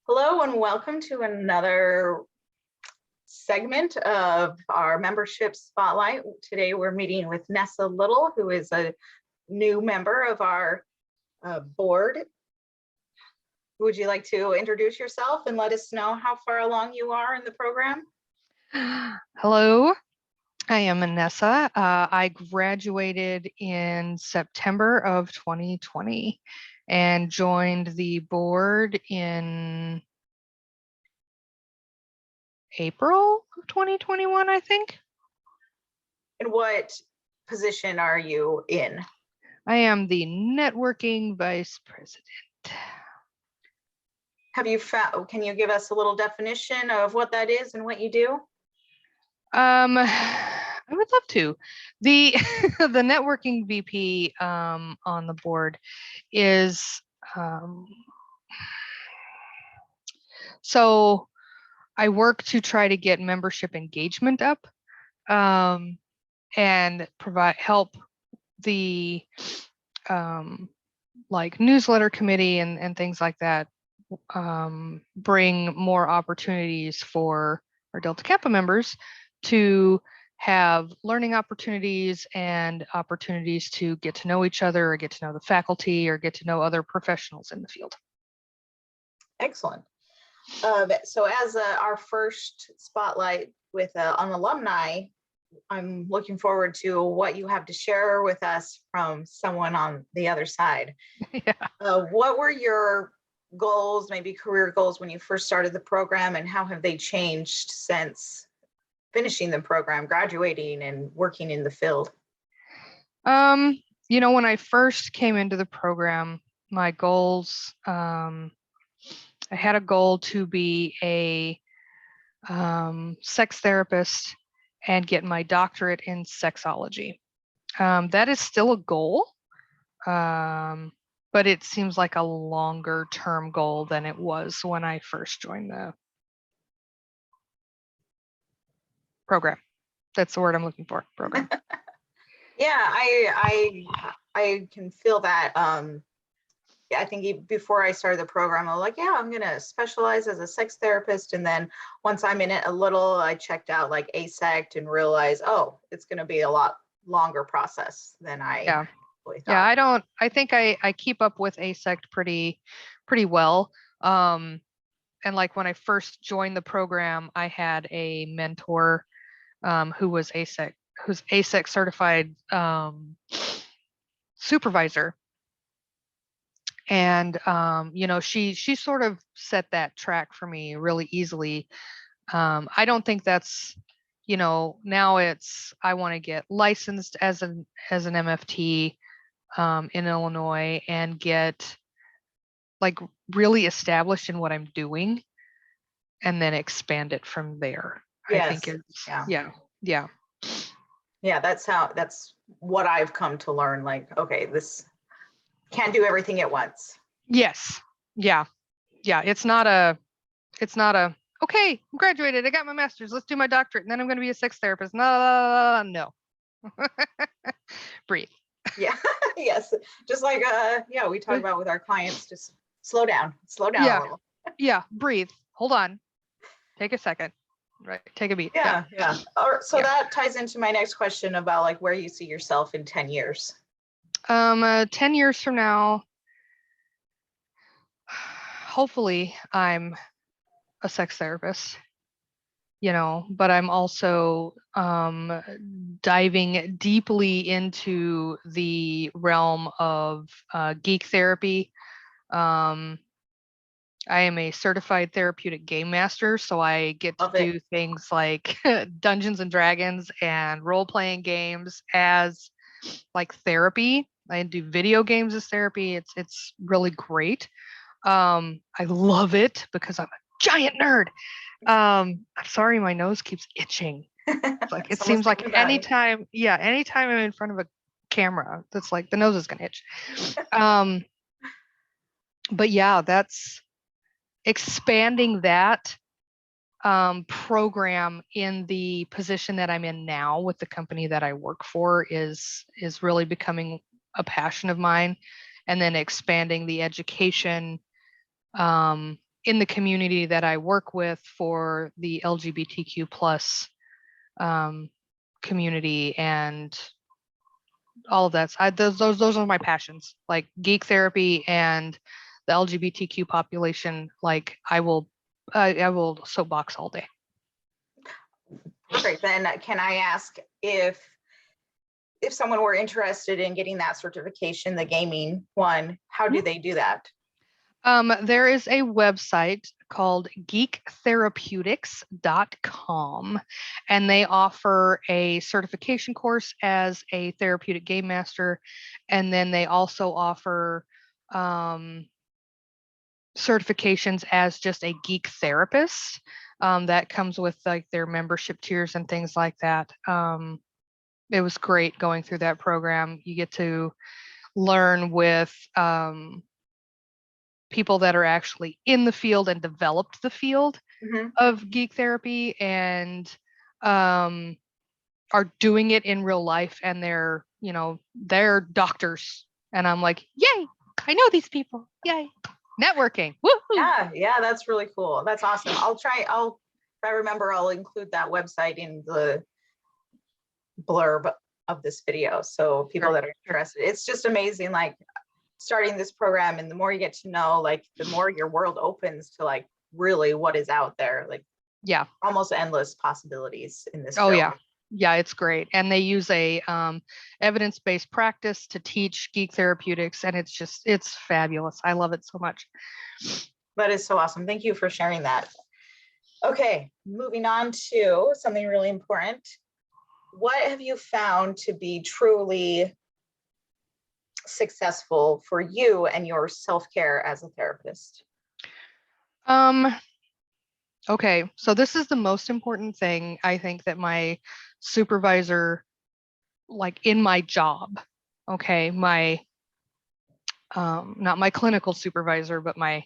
Hello and welcome to another segment of our membership spotlight. Today we're meeting with Nessa Little, who is a new member of our board. Would you like to introduce yourself and let us know how far along you are in the program? Hello, I am Nessa. I graduated in September of 2020 and joined the board in April of 2021, I think. And what position are you in? I am the networking vice president. Have you found, can you give us a little definition of what that is and what you do? I would love to. The the networking VP on the board is so I work to try to get membership engagement up and help the like newsletter committee and things like that bring more opportunities for our Delta Kappa members to have learning opportunities and opportunities to get to know each other or get to know the faculty or get to know other professionals in the field. Excellent. So as our first spotlight with an alumni, I'm looking forward to what you have to share with us from someone on the other side. Yeah. What were your goals, maybe career goals, when you first started the program, and how have they changed since finishing the program, graduating, and working in the field? When I first came into the program, my goals, I had a goal to be a sex therapist and get my doctorate in sexology. That is still a goal, but it seems like a longer term goal than it was when I first joined the program. That's the word I'm looking for, program. Yeah, I can feel that. Yeah, I think before I started the program, I was like, yeah, I'm going to specialize as a sex therapist. And then once I'm in it a little, I checked out like ASECT and realized, oh, it's going to be a lot longer process than I really thought. Yeah, I think I keep up with ASECT pretty well. And like when I first joined the program, I had a mentor who's ASECT certified supervisor. And, she sort of set that track for me really easily. I don't think that's, now I want to get licensed as an MFT in Illinois and get like really established in what I'm doing and then expand it from there. Yes. I think it's, yeah. That's what I've come to learn. Like, okay, this can't do everything at once. Yes. Yeah. It's not a, okay, I'm graduated. I got my master's. Let's do my doctorate. And then I'm going to be a sex therapist. No. Breathe. Yeah. Yes. Just like, we talk about with our clients, just slow down a little. Yeah. Breathe. Hold on. Take a second. Right. Take a beat. Yeah. So that ties into my next question about like where you see yourself in 10 years. 10 years from now, hopefully I'm a sex therapist, but I'm also diving deeply into the realm of geek therapy. I am a certified therapeutic game master, so I get to do things like Dungeons and Dragons and role-playing games as like therapy. I do video games as therapy. It's really great. I love it because I'm a giant nerd. I'm sorry, my nose keeps itching. Like it seems like anytime I'm in front of a camera, that's like the nose is gonna itch. But yeah, that's expanding that program in the position that I'm in now with the company that I work for is really becoming a passion of mine. and then expanding the education in the community that I work with for the LGBTQ plus community and all of that. Those are my passions, like geek therapy and the LGBTQ population. Like I will soapbox all day. Perfect. Then can I ask if someone were interested in getting that certification, the gaming one, how do they do that? There is a website called geektherapeutics.com, and they offer a certification course as a therapeutic game master. And then they also offer certifications as just a geek therapist. That comes with like their membership tiers and things like that. It was great going through that program. You get to learn with people that are actually in the field and developed the field of geek therapy and are doing it in real life, and they're doctors, and I'm like, yay, I know these people, yay, networking. Woo-hoo. Yeah, that's really cool. That's awesome. If I remember, I'll include that website in the blurb of this video, so people that are interested. It's just amazing, like starting this program, and the more you get to know, like the more your world opens to like really what is out there, like almost endless possibilities in this field. Yeah, it's great. And they use a evidence-based practice to teach geek therapeutics, and it's fabulous. I love it so much. That is so awesome. Thank you for sharing that. Okay, moving on to something really important. What have you found to be truly successful for you and your self-care as a therapist? Okay, so this is the most important thing I think that my supervisor, like in my job, okay, my not my clinical supervisor, but my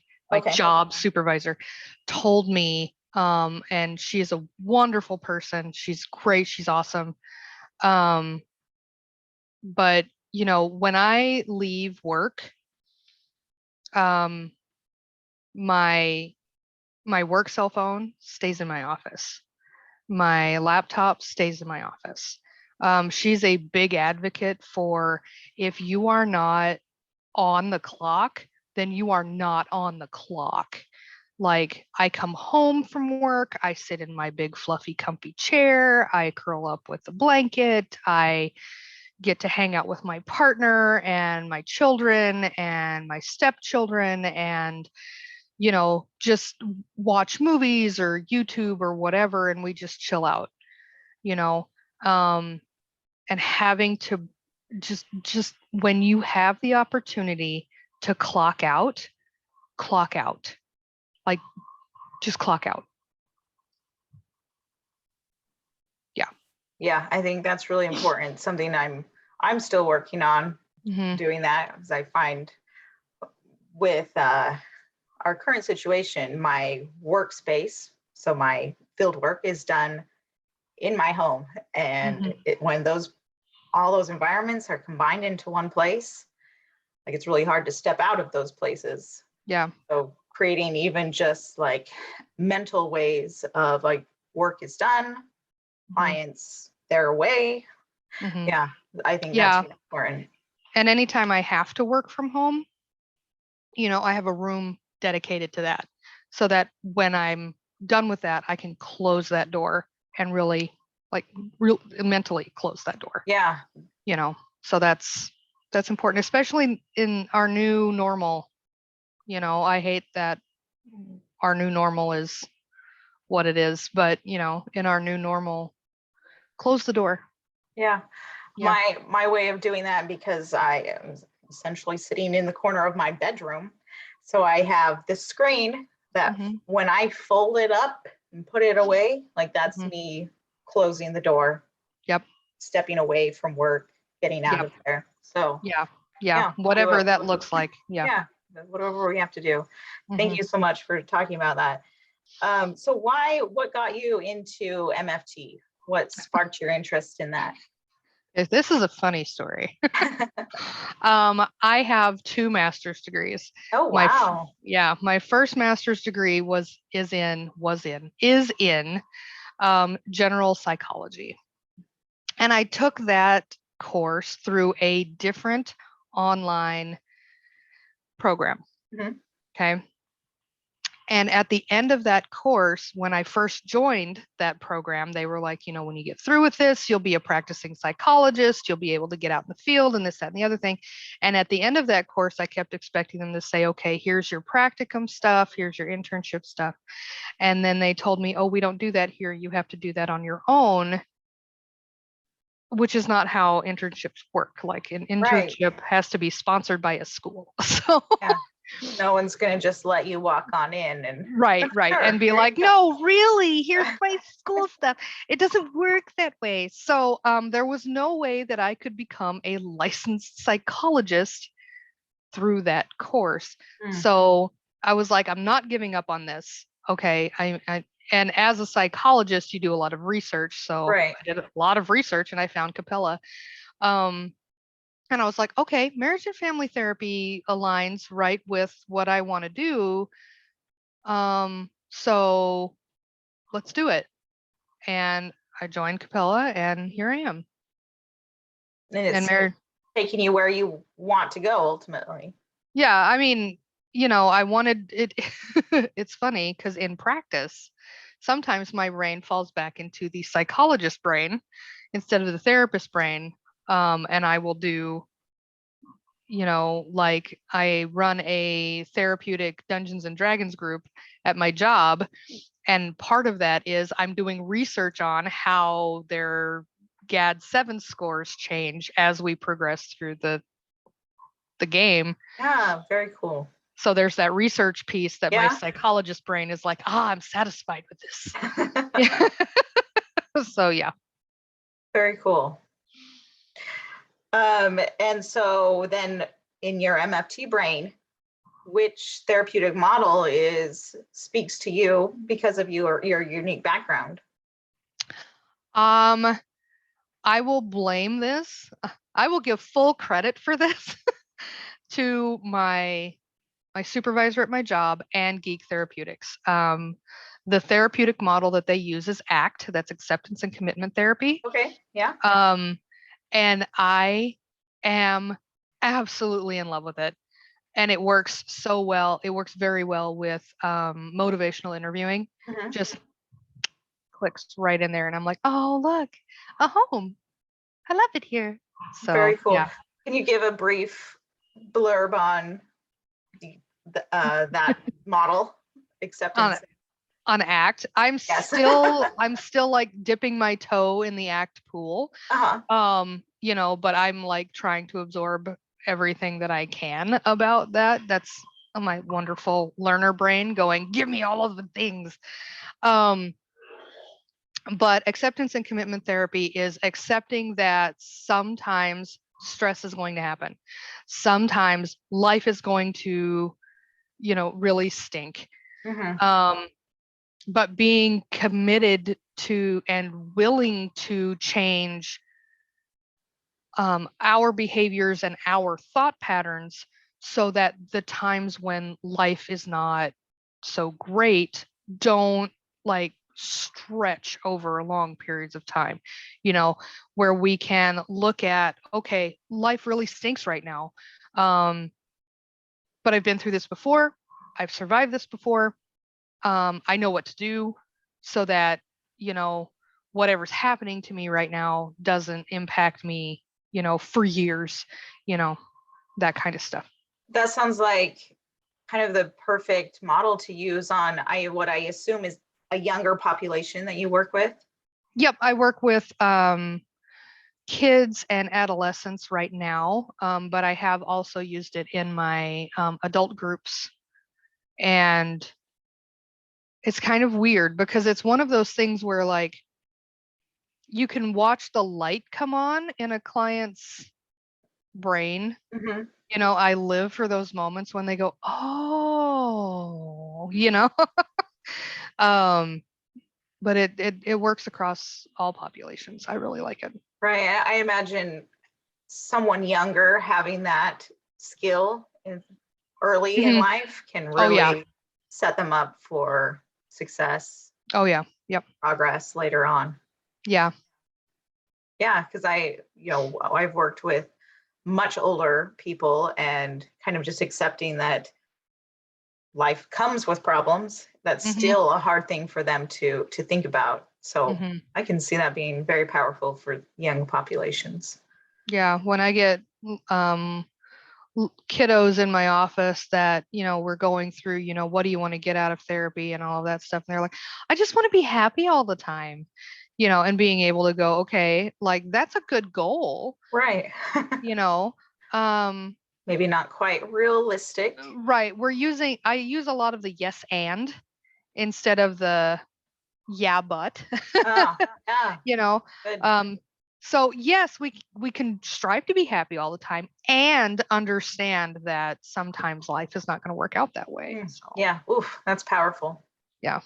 job supervisor told me, and she is a wonderful person. She's great. She's awesome. But when I leave work, my work cell phone stays in my office. My laptop stays in my office. She's a big advocate for, if you are not on the clock, then you are not on the clock. Like, I come home from work, I sit in my big fluffy comfy chair, I curl up with a blanket, I get to hang out with my partner and my children and my stepchildren, and just watch movies or YouTube or whatever, and we just chill out, and having to just when you have the opportunity to clock out, like just clock out. Yeah, I think that's really important. Something I'm still working on doing that, because I find with our current situation, my workspace, so my field work is done in my home, and when all those environments are combined into one place, like it's really hard to step out of those places. Yeah. So creating even just like mental ways of like work is done, clients, they're away. Yeah, I think that's important. And anytime I have to work from home, I have a room dedicated to that, so that when I'm done with that, I can close that door and really mentally close that door. Yeah. So that's important, especially in our new normal. I hate that our new normal is what it is, but in our new normal, close the door. Yeah. My way of doing that, because I am essentially sitting in the corner of my bedroom, so I have this screen that when I fold it up and put it away, like that's me closing the door. Yep. Stepping away from work, getting out of there. So whatever that looks like. Yeah, whatever we have to do. Thank you so much for talking about that. So what got you into MFT? What sparked your interest in that? This is a funny story. I have 2 master's degrees. Oh, wow. My first master's degree is in general psychology. And I took that course through a different online program. Mhm. Okay. And at the end of that course, when I first joined that program, they were like, when you get through with this, you'll be a practicing psychologist, you'll be able to get out in the field and this, that, and the other thing. And at the end of that course, I kept expecting them to say, okay, here's your practicum stuff, here's your internship stuff. And then they told me, oh, we don't do that here. You have to do that on your own, which is not how internships work. Like an internship has to be sponsored by a school. So yeah. No one's going to just let you walk on in and right. Sure, and be like, no, really, here's my school stuff. It doesn't work that way. So there was no way that I could become a licensed psychologist through that course. So I was like, I'm not giving up on this. Okay. And as a psychologist, you do a lot of research. So I did a lot of research and I found Capella. And I was like, okay, marriage and family therapy aligns right with what I want to do. So let's do it. And I joined Capella and here I am. And it's taking you where you want to go ultimately. Yeah. I mean, I wanted it. It's funny because in practice, sometimes my brain falls back into the psychologist brain instead of the therapist brain. And I will do, like I run a therapeutic Dungeons and Dragons group at my job. And part of that is I'm doing research on how their GAD-7 scores change as we progress through the game. Yeah, very cool. So there's that research piece that my psychologist brain is like, I'm satisfied with this. So yeah. Very cool. And so then in your MFT brain, which therapeutic model speaks to you because of your unique background? I will blame this. I will give full credit for this to my supervisor at my job and Geek Therapeutics. The therapeutic model that they use is ACT, that's acceptance and commitment therapy. Okay, yeah. And I am absolutely in love with it. And it works so well. It works very well with motivational interviewing. Just clicks right in there. And I'm like, oh, look, a home. I love it here. So very cool. Yeah. Can you give a brief blurb on that model, acceptance? On ACT, I'm still like dipping my toe in the ACT pool. But I'm like trying to absorb everything that I can about that. That's my wonderful learner brain going, give me all of the things. But acceptance and commitment therapy is accepting that sometimes stress is going to happen. Sometimes life is going to, really stink. But being committed to and willing to change our behaviors and our thought patterns so that the times when life is not so great don't like stretch over long periods of time, where we can look at, okay, life really stinks right now. But I've been through this before. I've survived this before. I know what to do so that, whatever's happening to me right now doesn't impact me, for years, that kind of stuff. That sounds like kind of the perfect model to use on what I assume is a younger population that you work with. Yep. I work with kids and adolescents right now, but I have also used it in my adult groups. And it's kind of weird because it's one of those things where like you can watch the light come on in a client's brain. I live for those moments when they go, oh, but it works across all populations. I really like it. Right. I imagine someone younger having that skill early in Mhm. life can Oh yeah. really set them up for success, Oh yeah. Yep. progress later on. Yeah. Yeah, because I've worked with much older people and kind of just accepting that life comes with problems. That's Mhm. still a hard thing for them to think about. So Mhm. I can see that being very powerful for young populations. Yeah. When I get um kiddos in my office that, we're going through, what do you want to get out of therapy and all of that stuff. And they're like, I just want to be happy all the time, and being able to go, okay, like that's a good goal, Right. you know. Um, Maybe not quite realistic. right. I use a lot of the yes and instead of the yeah, but, Oh, yeah, you know. good. Um, so yes, we can strive to be happy all the time and understand that sometimes life is not going to work out that way. So Yeah. Oof, that's powerful. yeah.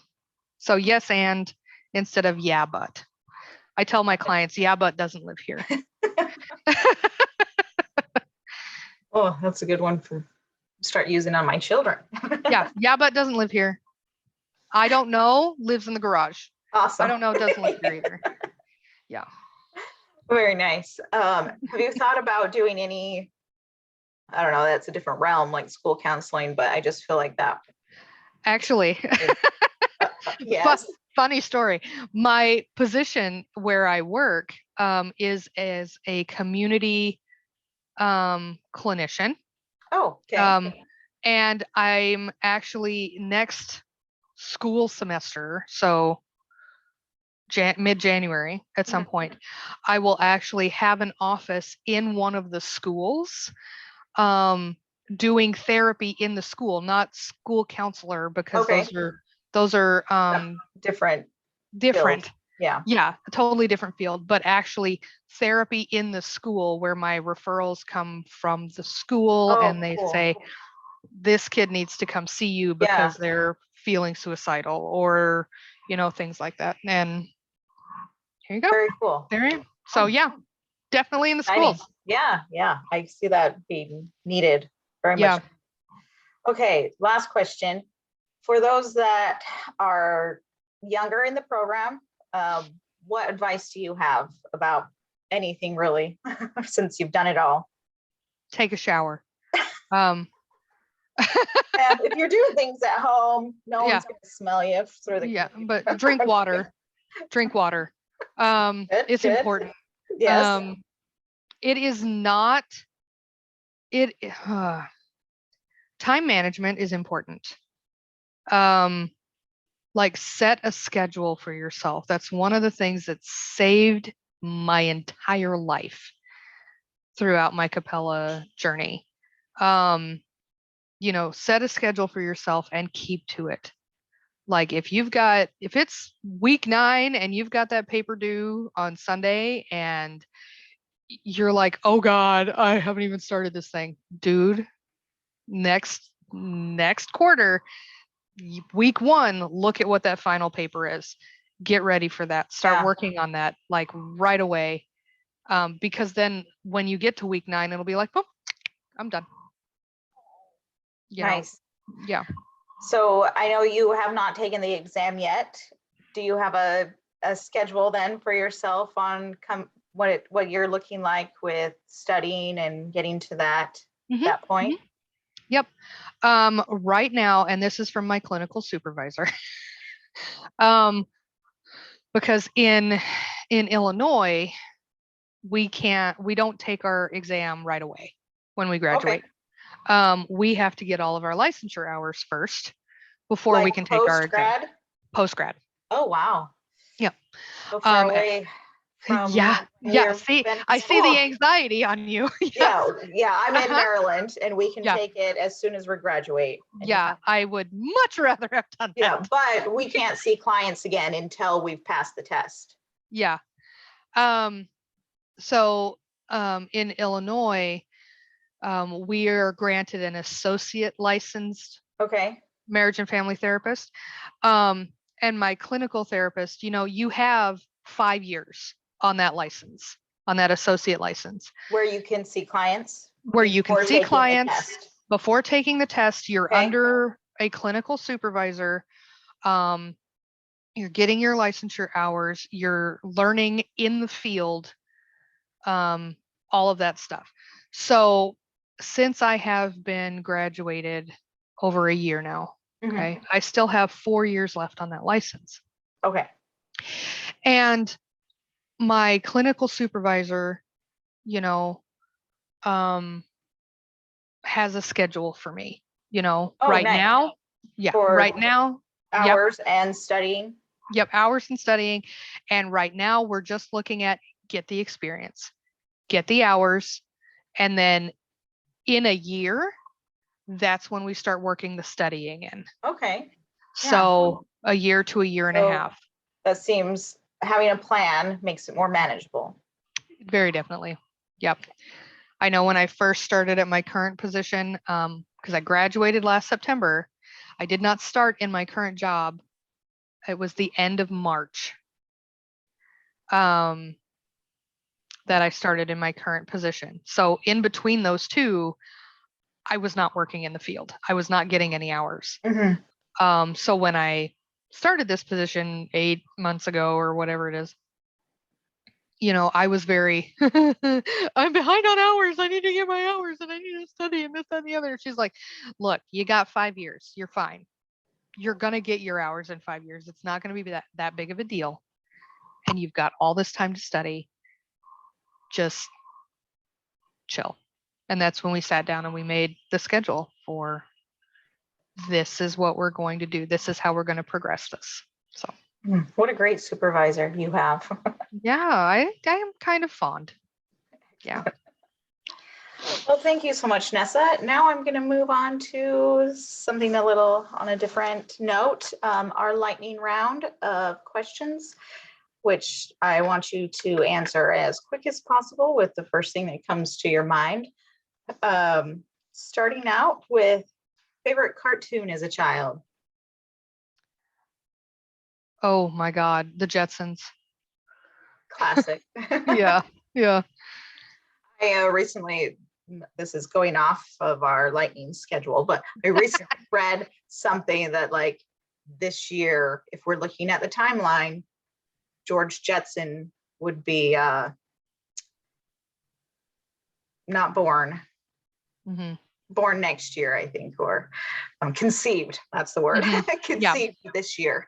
So yes and instead of yeah, but. I tell my clients, yeah, but doesn't live here. Oh, that's a good one for start using on my children. Yeah, but doesn't live here. I don't know, lives in the garage. I Awesome. don't know, doesn't live here either. Yeah. Very nice. Have you thought about doing any, I don't know, that's a different realm, like school counseling, but I just feel like that. Actually, Yes. funny story. My position where I work is as a community clinician. Oh, okay. Um, and I'm actually next school semester, so mid-January at some point, I will actually have an office in one of the schools, um, doing therapy in the school, not school counselor, because Okay. those are Different field. different. Yeah. Yeah, a totally different field, but actually therapy in the school where my referrals come from the school Oh, and they cool. say, this kid needs to come see you Yeah. because they're feeling suicidal or, things like that. And here you go. Very cool. There you go. So yeah, definitely in the Exciting. schools. Yeah. Yeah. I see that being needed very much. Yeah. Okay. Last question. For those that are younger in the program, what advice do you have about anything really, since you've done it all? Take a shower. Um, And if you're doing things at home, no yeah. one's going to smell you through the Yeah. computer. But drink water. Drink water. Good, It's good. important. Yes. It is not, it, time management is important. Um, like set a schedule for yourself. That's one of the things that saved my entire life throughout my Capella journey. Um, set a schedule for yourself and keep to it. Like if it's week 9 and you've got that paper due on Sunday and you're like, oh God, I haven't even started this thing. Dude, next quarter, week 1, look at what that final paper is. Get ready for that. Start Yeah. working on that like right away. Because then when you get to week 9, it'll be like, oh, I'm done. Nice. Yeah. So I know you have not taken the exam yet. Do you have a schedule then for yourself on what you're looking like with studying and getting to that point? Mm-hmm. Yep. Right now, and this is from my clinical supervisor, because in Illinois, we don't take our exam right away when we graduate. Okay. We have to get all of our licensure hours first before Like we can take our post exam. grad? Post grad. Oh, wow. Yep. So far away Yeah. from Yeah. where See, you've been to I see the school. anxiety on you. Yeah, Yes. yeah. I'm in Uh-huh. Maryland and we can Yeah. take it as soon as we graduate. Yeah. I would much rather have done Yeah, that. but we can't see clients again until we've passed the test. Yeah. So in Illinois, we are granted an associate licensed Okay. marriage and family therapist. Um, and my clinical therapist, you have 5 years on that license, on that associate license, where you can see clients where you can before see taking the clients test. before taking the test. You're Okay. under a clinical supervisor. You're getting your licensure hours. You're learning in the field, all of that stuff. So since I have been graduated over a year now, okay, I still have 4 years left on that license. Okay. And my clinical supervisor, has a schedule for me, right nice. now. Yeah. For right now. Hours and studying. Yep. Hours and studying. And right now we're just looking at get the experience, get the hours. And then in a year, that's when we start working the studying in. Okay. So a year to a year and a half. That seems, having a plan makes it more manageable. Very definitely. Yep. I know when I first started at my current position, because I graduated last September, I did not start in my current job. It was the end of March that I started in my current position. So in between those two, I was not working in the field. I was not getting any hours. So when I started this position 8 months ago or whatever it is, I was very, I'm behind on hours. I need to get my hours and I need to study and this, that, and the other. She's like, look, you got 5 years. You're fine. You're going to get your hours in 5 years. It's not going to be that big of a deal. And you've got all this time to study. Just chill. And that's when we sat down and we made the schedule for this is what we're going to do. This is how we're going to progress this. So. What a great supervisor you have. Yeah, I am kind of fond. Yeah. Well, thank you so much, Nessa. Now I'm going to move on to something a little on a different note, our lightning round of questions, which I want you to answer as quick as possible with the first thing that comes to your mind. Starting out with favorite cartoon as a child. Oh my God, the Jetsons. Classic. Yeah. I recently, this is going off of our lightning schedule, but I recently read something that like this year, if we're looking at the timeline, George Jetson would be not born. Born next year, I think, or conceived. That's the word. Conceived this year.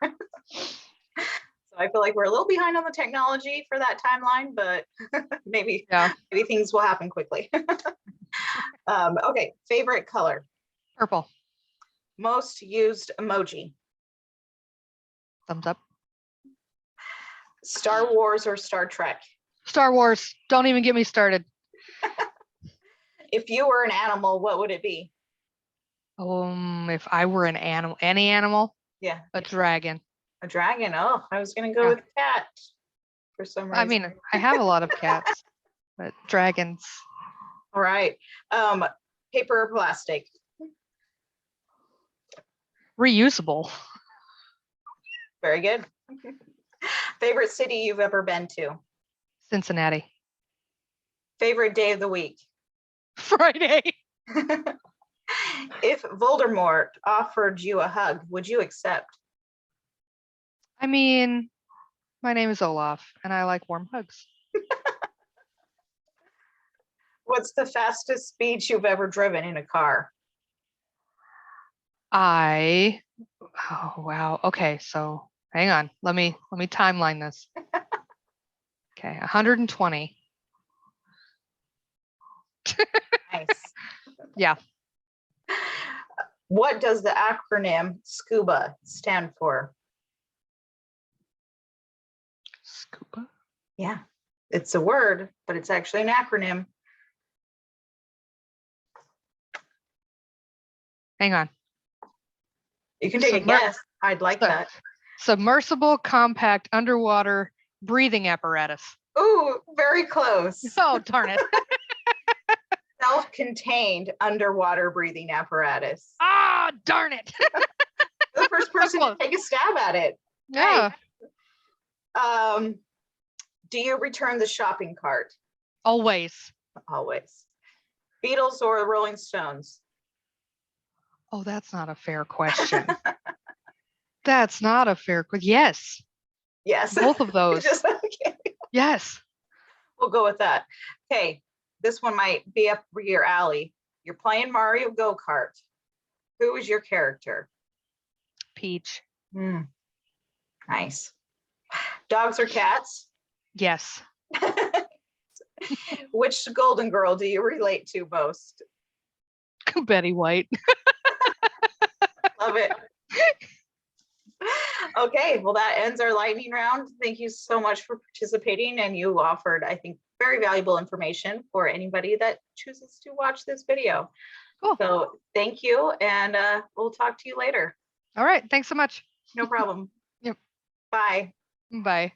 So I feel like we're a little behind on the technology for that timeline, but maybe things will happen quickly. Okay, favorite color. Purple. Most used emoji. Thumbs up. Star Wars or Star Trek? Star Wars. Don't even get me started. If you were an animal, what would it be? If I were an animal, any animal? Yeah. A dragon. A dragon. Oh, I was going to go with cat for some reason. I mean, I have a lot of cats, but dragons. All right. Paper or plastic? Reusable. Very good. Favorite city you've ever been to? Cincinnati. Favorite day of the week? Friday. If Voldemort offered you a hug, would you accept? I mean, my name is Olaf and I like warm hugs. What's the fastest speed you've ever driven in a car? Oh wow. Okay, so hang on. Let me timeline this. Okay, 120. Nice. Yeah. What does the acronym SCUBA stand for? SCUBA? Yeah, it's a word, but it's actually an acronym. Hang on. You can take a guess. I'd like that. Submersible compact underwater breathing apparatus. Ooh, very close. Oh, darn it. Self-contained underwater breathing apparatus. Ah, darn it. The first person to take a stab at it. Yeah. Do you return the shopping cart? Always. Always. Beatles or Rolling Stones? Oh, that's not a fair question. That's not a fair question. Yes. Yes. Both of those. Okay. Yes. We'll go with that. Okay. This one might be up your alley. You're playing Mario Go-Kart. Who is your character? Peach. Nice. Dogs or cats? Yes. Which Golden Girl do you relate to most? Betty White. Love it. Okay, well, that ends our lightning round. Thank you so much for participating, and you offered, I think, very valuable information for anybody that chooses to watch this video. Cool. So thank you, and we'll talk to you later. All right. Thanks so much. No problem. Yep. Bye. Bye.